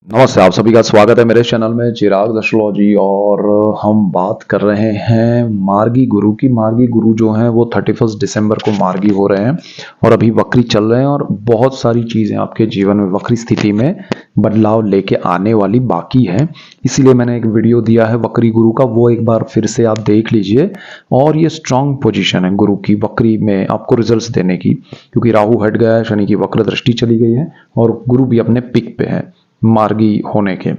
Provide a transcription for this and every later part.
नमस्ते, आप सभी का स्वागत है मेरे चैनल में चिराग एस्ट्रोलॉजी। और हम बात कर रहे हैं मार्गी गुरु की। मार्गी गुरु जो हैं वो 31 दिसंबर को मार्गी हो रहे हैं और अभी वक्री चल रहे हैं और बहुत सारी चीज़ें आपके जीवन में वक्री स्थिति में बदलाव लेके आने वाली बाकी है। इसीलिए मैंने एक वीडियो दिया है वक्री गुरु का, वो एक बार फिर से आप देख लीजिए। और ये स्ट्रांग पोजीशन है गुरु की वक्री में आपको रिजल्ट्स देने की, क्योंकि राहु हट गया है, शनि की वक्र दृष्टि चली गई है और गुरु भी अपने पिक पे है मार्गी होने के।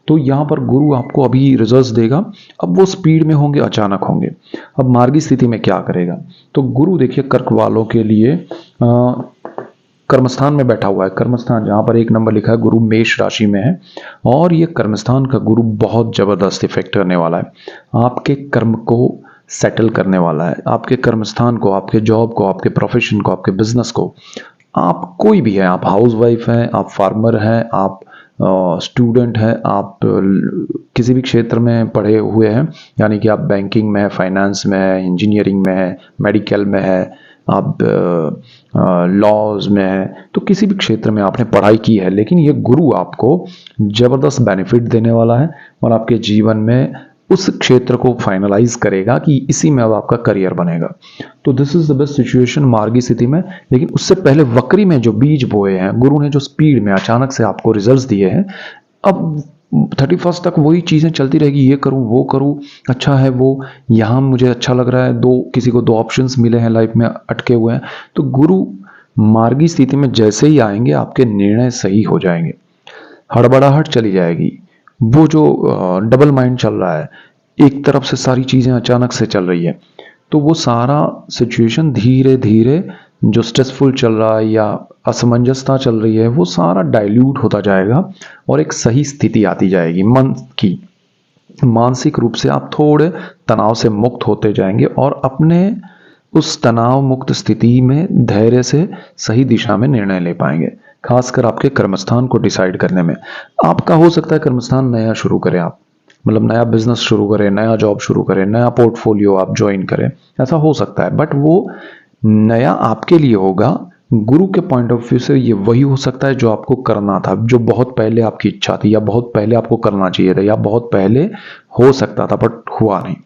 तो यहाँ पर गुरु आपको अभी रिजल्ट्स देगा। अब वो स्पीड में होंगे, अचानक होंगे। अब मार्गी स्थिति में क्या करेगा, तो गुरु देखिए कर्क वालों के लिए कर्मस्थान में बैठा हुआ है। कर्मस्थान जहाँ पर 1 नंबर लिखा है, गुरु मेष राशि में है और ये कर्मस्थान का गुरु बहुत जबरदस्त इफेक्ट करने वाला है। आपके कर्म को सेटल करने वाला है, आपके कर्मस्थान को, आपके जॉब को, आपके प्रोफेशन को, आपके बिजनेस को। आप कोई भी है, आप हाउस वाइफ हैं, आप फार्मर हैं, आप स्टूडेंट हैं, आप किसी भी क्षेत्र में पढ़े हुए हैं, यानी कि आप बैंकिंग में है, फाइनेंस में है, इंजीनियरिंग में है, मेडिकल में है, आप लॉज में है, तो किसी भी क्षेत्र में आपने पढ़ाई की है, लेकिन ये गुरु आपको ज़बरदस्त बेनिफिट देने वाला है और आपके जीवन में उस क्षेत्र को फाइनलाइज करेगा कि इसी में अब आपका करियर बनेगा। तो this is the best situation मार्गी स्थिति में। लेकिन उससे पहले वक्री में जो बीज बोए हैं गुरु ने, जो स्पीड में अचानक से आपको रिजल्ट्स दिए हैं, अब 31 तक वही चीज़ें चलती रहेगी। ये करूं, वो करूं, अच्छा है वो, यहाँ मुझे अच्छा लग रहा है, किसी को 2 ऑप्शंस मिले हैं, लाइफ में अटके हुए हैं। तो गुरु मार्गी स्थिति में जैसे ही आएंगे आपके निर्णय सही हो जाएंगे, हड़बड़ाहट चली जाएगी। वो जो डबल माइंड चल रहा है, एक तरफ से सारी चीज़ें अचानक से चल रही है, तो वो सारा सिचुएशन धीरे धीरे जो स्ट्रेसफुल चल रहा है या असमंजसता चल रही है, वो सारा डाइल्यूट होता जाएगा और एक सही स्थिति आती जाएगी मन की। मानसिक रूप से आप थोड़े तनाव से मुक्त होते जाएंगे और अपने उस तनाव मुक्त स्थिति में धैर्य से सही दिशा में निर्णय ले पाएंगे, खासकर आपके कर्मस्थान को डिसाइड करने में। आपका हो सकता है कर्मस्थान नया शुरू करें आप, मतलब नया बिजनेस शुरू करें, नया जॉब शुरू करें, नया पोर्टफोलियो आप ज्वाइन करें, ऐसा हो सकता है। बट वो नया आपके लिए होगा, गुरु के पॉइंट ऑफ व्यू से ये वही हो सकता है जो आपको करना था, जो बहुत पहले आपकी इच्छा थी, या बहुत पहले आपको करना चाहिए था, या बहुत पहले हो सकता था बट हुआ नहीं,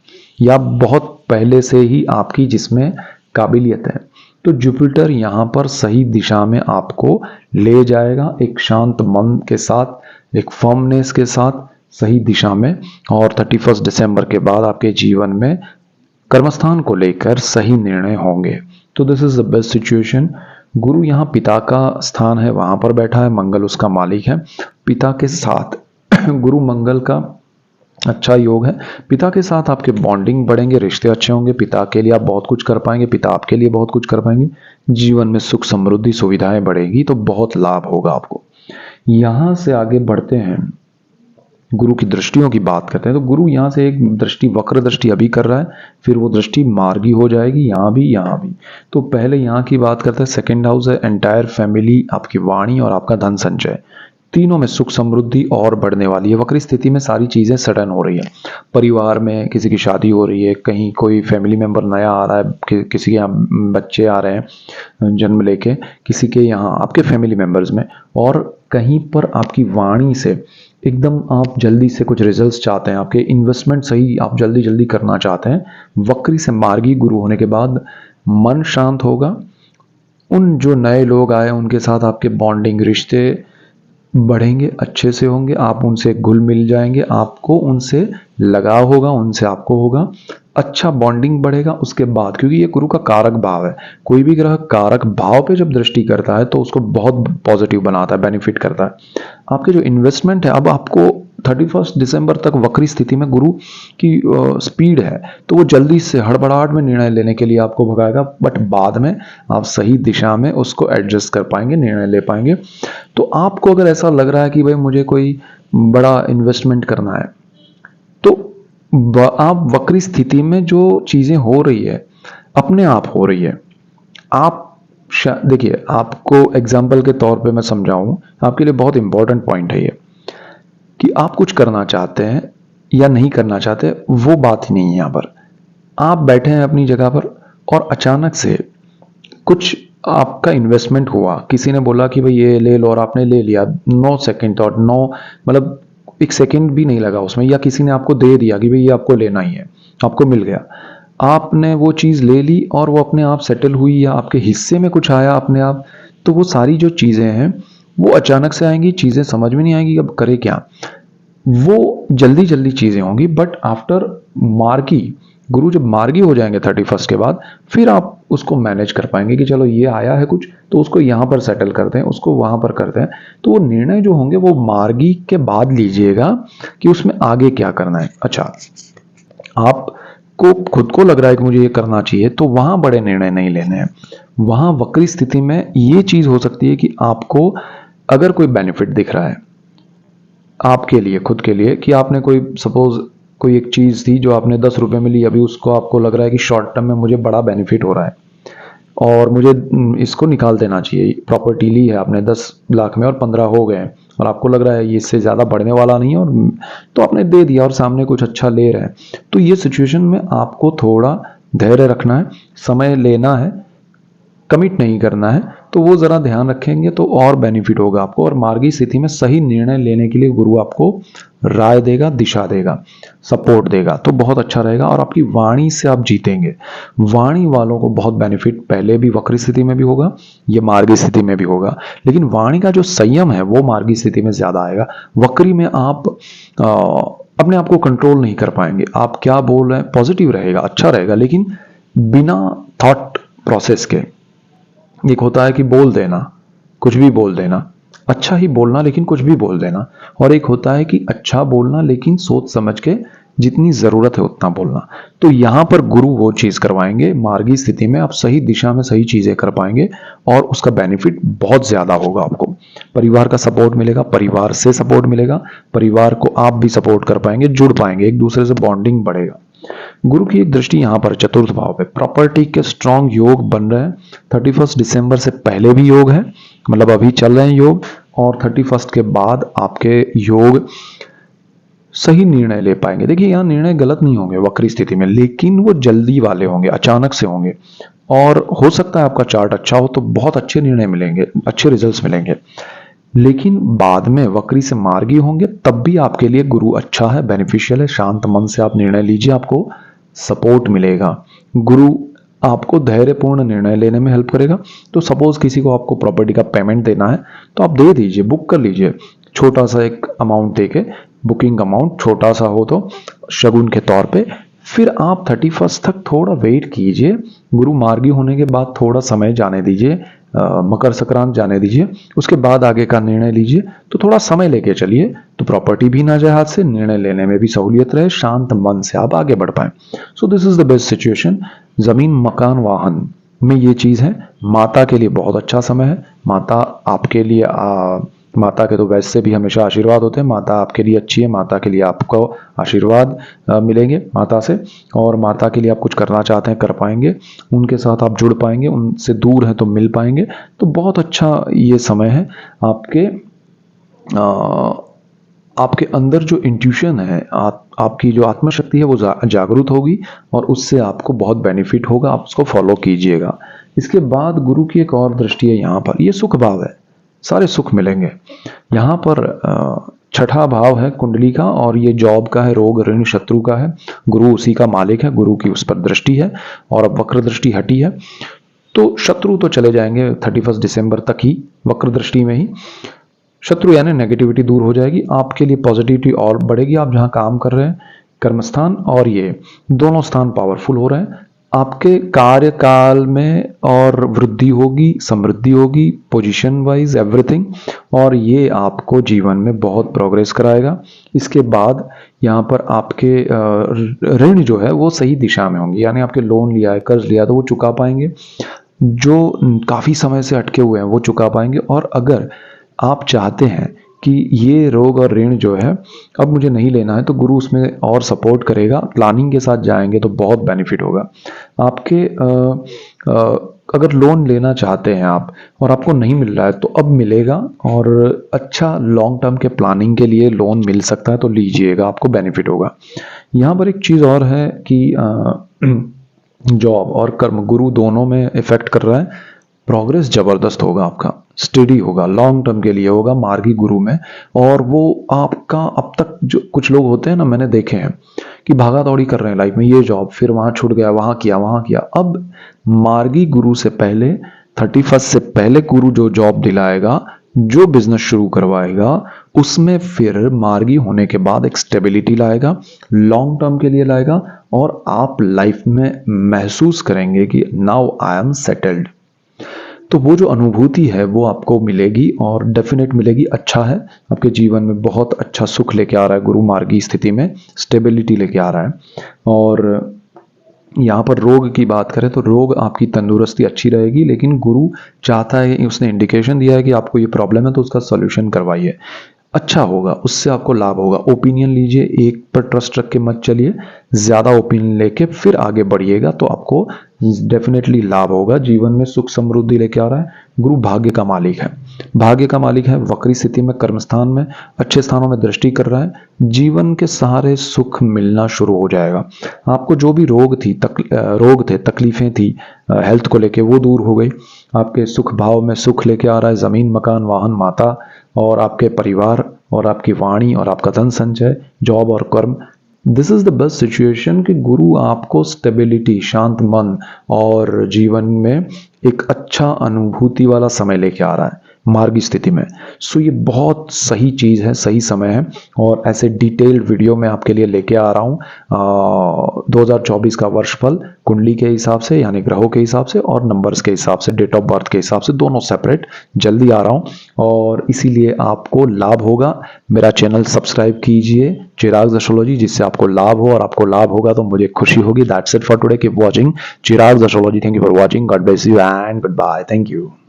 या बहुत पहले से ही आपकी जिसमें काबिलियत है। तो जुपिटर यहाँ पर सही दिशा में आपको ले जाएगा, एक शांत मन के साथ, एक फर्मनेस के साथ सही दिशा में। और 31 दिसंबर के बाद आपके जीवन में कर्मस्थान को लेकर सही निर्णय होंगे। तो this is the best situation. गुरु यहाँ पिता का स्थान है, वहां पर बैठा है, मंगल उसका मालिक है। पिता के साथ गुरु मंगल का अच्छा योग है। पिता के साथ आपके बॉन्डिंग बढ़ेंगे, रिश्ते अच्छे होंगे, पिता के लिए आप बहुत कुछ कर पाएंगे, पिता आपके लिए बहुत कुछ कर पाएंगे। जीवन में सुख समृद्धि सुविधाएं बढ़ेगी, तो बहुत लाभ होगा आपको। यहां से आगे बढ़ते हैं, गुरु की दृष्टियों की बात करते हैं। तो गुरु यहाँ से एक दृष्टि, वक्र दृष्टि अभी कर रहा है, फिर वो दृष्टि मार्गी हो जाएगी, यहाँ भी यहाँ भी। तो पहले यहाँ की बात करते हैं। सेकंड हाउस है एंटायर फैमिली, आपकी वाणी और आपका धन संचय, तीनों में सुख समृद्धि और बढ़ने वाली है। वक्री स्थिति में सारी चीज़ें सडन हो रही है। परिवार में किसी की शादी हो रही है, कहीं कोई फैमिली मेंबर नया आ रहा है, किसी के यहाँ बच्चे आ रहे हैं जन्म लेके, किसी के यहाँ आपके फैमिली मेंबर्स में, और कहीं पर आपकी वाणी से एकदम आप जल्दी से कुछ रिजल्ट्स चाहते हैं, आपके इन्वेस्टमेंट सही आप जल्दी जल्दी करना चाहते हैं। वक्री से मार्गी गुरु होने के बाद मन शांत होगा। उन जो नए लोग आए उनके साथ आपके बॉन्डिंग, रिश्ते बढ़ेंगे, अच्छे से होंगे, आप उनसे घुल मिल जाएंगे, आपको उनसे लगाव होगा, उनसे आपको होगा, अच्छा बॉन्डिंग बढ़ेगा। उसके बाद, क्योंकि ये गुरु का कारक भाव है, कोई भी ग्रह कारक भाव पे जब दृष्टि करता है तो उसको बहुत पॉजिटिव बनाता है, बेनिफिट करता है। आपके जो इन्वेस्टमेंट है, अब आपको 31 दिसंबर तक वक्री स्थिति में गुरु की स्पीड है, तो वो जल्दी से हड़बड़ाहट में निर्णय लेने के लिए आपको भगाएगा, बट बाद में आप सही दिशा में उसको एडजस्ट कर पाएंगे, निर्णय ले पाएंगे। तो आपको अगर ऐसा लग रहा है कि भाई मुझे कोई बड़ा इन्वेस्टमेंट करना है, तो आप वक्री स्थिति में जो चीजें हो रही है अपने आप हो रही है। आप देखिए, आपको एग्जाम्पल के तौर पे मैं समझाऊं, आपके लिए बहुत इंपॉर्टेंट पॉइंट है ये, कि आप कुछ करना चाहते हैं या नहीं करना चाहते, वो बात ही नहीं है। यहाँ पर आप बैठे हैं अपनी जगह पर और अचानक से कुछ आपका इन्वेस्टमेंट हुआ, किसी ने बोला कि भाई ये ले लो और आपने ले लिया, 9 सेकंड और 9 मतलब 1 सेकंड भी नहीं लगा उसमें, या किसी ने आपको दे दिया कि भाई ये आपको लेना ही है, आपको मिल गया, आपने वो चीज़ ले ली और वो अपने आप सेटल हुई या आपके हिस्से में कुछ आया अपने आप, तो वो सारी जो चीज़ें हैं वो अचानक से आएंगी, चीज़ें समझ में नहीं आएंगी अब करे क्या, वो जल्दी जल्दी चीज़ें होंगी। बट आफ्टर मार्गी, गुरु जब मार्गी हो जाएंगे 31st के बाद, फिर आप उसको मैनेज कर पाएंगे कि चलो ये आया है कुछ तो उसको यहाँ पर सेटल करते हैं, उसको वहाँ पर करते हैं। तो वो निर्णय जो होंगे वो मार्गी के बाद लीजिएगा कि उसमें आगे क्या करना है। अच्छा, आपको खुद को लग रहा है कि मुझे ये करना चाहिए, तो वहाँ बड़े निर्णय नहीं लेने हैं। वहाँ वक्री स्थिति में ये चीज़ हो सकती है कि आपको अगर कोई बेनिफिट दिख रहा है आपके लिए, खुद के लिए, कि आपने कोई सपोज कोई एक चीज़ थी जो आपने 10 रुपए में ली, अभी उसको आपको लग रहा है कि शॉर्ट टर्म में मुझे बड़ा बेनिफिट हो रहा है और मुझे इसको निकाल देना चाहिए। प्रॉपर्टी ली है आपने 10 लाख में और 15 हो गए हैं और आपको लग रहा है ये इससे ज़्यादा बढ़ने वाला नहीं है, और तो आपने दे दिया और सामने कुछ अच्छा ले रहे हैं। तो ये सिचुएशन में आपको थोड़ा धैर्य रखना है, समय लेना है, कमिट नहीं करना है, तो वो ज़रा ध्यान रखेंगे तो और बेनिफिट होगा आपको। और मार्गी स्थिति में सही निर्णय लेने के लिए गुरु आपको राय देगा, दिशा देगा, सपोर्ट देगा, तो बहुत अच्छा रहेगा। और आपकी वाणी से आप जीतेंगे। वाणी वालों को बहुत बेनिफिट पहले भी वक्री स्थिति में भी होगा, ये मार्गी स्थिति में भी होगा, लेकिन वाणी का जो संयम है वो मार्गी स्थिति में ज़्यादा आएगा। वक्री में आप अपने आप को कंट्रोल नहीं कर पाएंगे। आप क्या बोल रहे हैं पॉजिटिव रहेगा, अच्छा रहेगा, लेकिन बिना थॉट प्रोसेस के। एक होता है कि बोल देना, कुछ भी बोल देना, अच्छा ही बोलना लेकिन कुछ भी बोल देना, और एक होता है कि अच्छा बोलना लेकिन सोच समझ के जितनी जरूरत है उतना बोलना। तो यहां पर गुरु वो चीज करवाएंगे, मार्गी स्थिति में आप सही दिशा में सही चीजें कर पाएंगे और उसका बेनिफिट बहुत ज्यादा होगा आपको। परिवार का सपोर्ट मिलेगा, परिवार से सपोर्ट मिलेगा, परिवार को आप भी सपोर्ट कर पाएंगे, जुड़ पाएंगे, एक दूसरे से बॉन्डिंग बढ़ेगा। गुरु की एक दृष्टि यहां पर चतुर्थ भाव पे प्रॉपर्टी के स्ट्रॉन्ग योग बन रहे हैं। 31 दिसंबर से पहले भी योग है, मतलब अभी चल रहे हैं योग, और 31 के बाद आपके योग सही निर्णय ले पाएंगे। देखिए यहाँ निर्णय गलत नहीं होंगे वक्री स्थिति में, लेकिन वो जल्दी वाले होंगे, अचानक से होंगे, और हो सकता है आपका चार्ट अच्छा हो तो बहुत अच्छे निर्णय मिलेंगे, अच्छे रिजल्ट्स मिलेंगे। लेकिन बाद में वक्री से मार्गी होंगे तब भी आपके लिए गुरु अच्छा है, बेनिफिशियल है। शांत मन से आप निर्णय लीजिए, आपको सपोर्ट मिलेगा। गुरु आपको धैर्यपूर्ण निर्णय लेने में हेल्प करेगा। तो सपोज किसी को आपको प्रॉपर्टी का पेमेंट देना है तो आप दे दीजिए, बुक कर लीजिए, छोटा सा एक अमाउंट देके, बुकिंग अमाउंट छोटा सा हो तो शगुन के तौर पे। फिर आप 31 तक थोड़ा वेट कीजिए, गुरु मार्गी होने के बाद थोड़ा समय जाने दीजिए, मकर संक्रांत जाने दीजिए, उसके बाद आगे का निर्णय लीजिए। तो थोड़ा समय लेके चलिए तो प्रॉपर्टी भी ना जाए हाथ से, निर्णय लेने में भी सहूलियत रहे, शांत मन से आप आगे बढ़ पाए। So this is the best situation. जमीन, मकान, वाहन में ये चीज है। माता के लिए बहुत अच्छा समय है। माता आपके लिए माता के तो वैसे भी हमेशा आशीर्वाद होते हैं, माता आपके लिए अच्छी है, माता के लिए आपको आशीर्वाद मिलेंगे माता से, और माता के लिए आप कुछ करना चाहते हैं कर पाएंगे, उनके साथ आप जुड़ पाएंगे, उनसे दूर हैं तो मिल पाएंगे। तो बहुत अच्छा ये समय है। आपके अंदर जो इंट्यूशन है, आपकी जो आत्मशक्ति है वो जागरूक होगी और उससे आपको बहुत बेनिफिट होगा, आप उसको फॉलो कीजिएगा। इसके बाद गुरु की एक और दृष्टि है यहाँ पर, ये सुख भाव है, सारे सुख मिलेंगे यहाँ पर। छठा भाव है कुंडली का, और ये जॉब का है, रोग ऋण शत्रु का है, गुरु उसी का मालिक है, गुरु की उस पर दृष्टि है और अब वक्र दृष्टि हटी है। तो शत्रु तो चले जाएंगे 31 दिसंबर तक ही, वक्र दृष्टि में ही शत्रु यानी नेगेटिविटी दूर हो जाएगी, आपके लिए पॉजिटिविटी और बढ़ेगी। आप जहां काम कर रहे हैं, कर्मस्थान और ये दोनों स्थान पावरफुल हो रहे हैं, आपके कार्यकाल में और वृद्धि होगी, समृद्धि होगी, पोजीशन वाइज एवरीथिंग, और ये आपको जीवन में बहुत प्रोग्रेस कराएगा। इसके बाद यहाँ पर आपके ऋण जो है वो सही दिशा में होंगे, यानी आपके लोन लिया है, कर्ज लिया तो वो चुका पाएंगे, जो काफी समय से अटके हुए हैं वो चुका पाएंगे। और अगर आप चाहते हैं कि ये रोग और ऋण जो है अब मुझे नहीं लेना है, तो गुरु उसमें और सपोर्ट करेगा, प्लानिंग के साथ जाएंगे तो बहुत बेनिफिट होगा आपके। अगर लोन लेना चाहते हैं आप और आपको नहीं मिल रहा है तो अब मिलेगा, और अच्छा लॉन्ग टर्म के प्लानिंग के लिए लोन मिल सकता है तो लीजिएगा, आपको बेनिफिट होगा। यहाँ पर एक चीज़ और है कि जॉब और कर्म गुरु दोनों में इफेक्ट कर रहा है, प्रोग्रेस जबरदस्त होगा, आपका स्टडी होगा, लॉन्ग टर्म के लिए होगा मार्गी गुरु में। और वो आपका अब तक जो कुछ लोग होते हैं ना, मैंने देखे हैं कि भागा दौड़ी कर रहे हैं लाइफ में, ये जॉब फिर वहां छूट गया, वहां किया वहां किया। अब मार्गी गुरु से पहले 31 से पहले गुरु जो जॉब दिलाएगा, जो बिजनेस शुरू करवाएगा, उसमें फिर मार्गी होने के बाद एक स्टेबिलिटी लाएगा, लॉन्ग टर्म के लिए लाएगा। और आप लाइफ में महसूस करेंगे कि नाउ आई एम सेटल्ड। तो वो जो अनुभूति है वो आपको मिलेगी और डेफिनेट मिलेगी। अच्छा है, आपके जीवन में बहुत अच्छा सुख लेके आ रहा है गुरु मार्गी स्थिति में, स्टेबिलिटी लेके आ रहा है। और यहाँ पर रोग की बात करें तो रोग आपकी तंदुरुस्ती अच्छी रहेगी, लेकिन गुरु चाहता है, उसने इंडिकेशन दिया है कि आपको ये प्रॉब्लम है तो उसका सॉल्यूशन करवाइए। अच्छा होगा, उससे आपको लाभ होगा। ओपिनियन लीजिए, एक पर ट्रस्ट रख के मत चलिए, ज़्यादा ओपिनियन लेके फिर आगे बढ़िएगा तो आपको डेफिनेटली लाभ होगा। जीवन में सुख समृद्धि लेके आ रहा है। गुरु भाग्य का मालिक है, भाग्य का मालिक है। वक्री स्थिति में कर्मस्थान में अच्छे स्थानों में दृष्टि कर रहा है। जीवन के सहारे सुख मिलना शुरू हो जाएगा। आपको जो भी रोग थे, तकलीफें थी हेल्थ को लेके, वो दूर हो गई। आपके सुख भाव में सुख लेके आ रहा है, जमीन मकान वाहन माता और आपके परिवार और आपकी वाणी और आपका धन संचय, जॉब और कर्म। This is the best situation कि गुरु आपको स्टेबिलिटी, शांत मन और जीवन में एक अच्छा अनुभूति वाला समय लेके आ रहा है मार्गी स्थिति में। सो ये बहुत सही चीज़ है, सही समय है। और ऐसे डिटेल्ड वीडियो मैं आपके लिए लेके आ रहा हूँ 2024 का वर्षफल कुंडली के हिसाब से, यानी ग्रहों के हिसाब से और नंबर्स के हिसाब से, डेट ऑफ बर्थ के हिसाब से, दोनों सेपरेट जल्दी आ रहा हूँ। और इसीलिए आपको लाभ होगा। मेरा चैनल सब्सक्राइब कीजिए चिराग एस्ट्रोलॉजी, जिससे आपको लाभ हो, और आपको लाभ होगा तो मुझे खुशी होगी। That's it for today. Keep watching Chirag astrology. Thank you for watching. God bless you and good bye. Thank you.